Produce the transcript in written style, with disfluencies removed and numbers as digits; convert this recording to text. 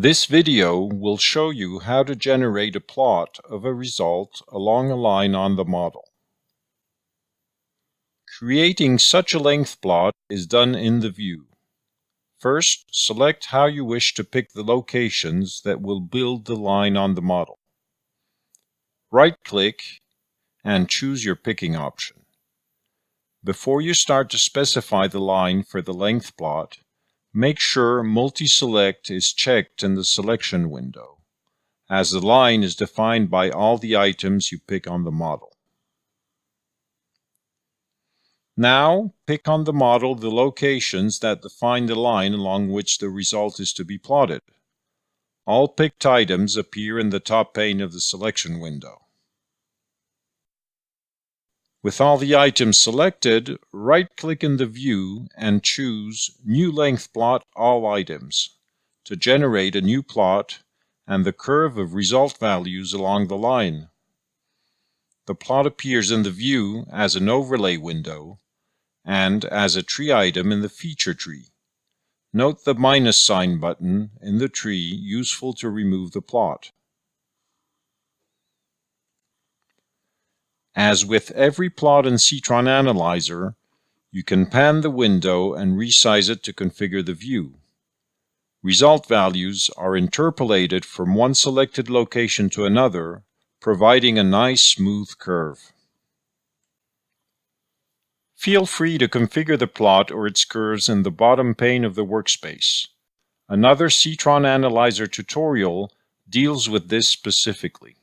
This video will show you how to generate a plot of a result along a line on the model. Creating such a length plot is done in the view. First, select how you wish to pick the locations that will build the line on the model. Right-click and choose your picking option. Before you start to specify the line for the length plot, make sure Multi-Select is checked in the selection window, as the line is defined by all the items you pick on the model. Now, pick on the model the locations that define the line along which the result is to be plotted. All picked items appear in the top pane of the selection window. With all the items selected, right-click in the view and choose New Length Plot All Items to generate a new plot and the curve of result values along the line. The plot appears in the view as an overlay window and as a tree item in the feature tree. Note the minus sign button in the tree, useful to remove the plot. As with every plot in Ceetron Analyzer, you can pan the window and resize it to configure the view. Result values are interpolated from one selected location to another, providing a nice smooth curve. Feel free to configure the plot or its curves in the bottom pane of the workspace. Another Ceetron Analyzer tutorial deals with this specifically.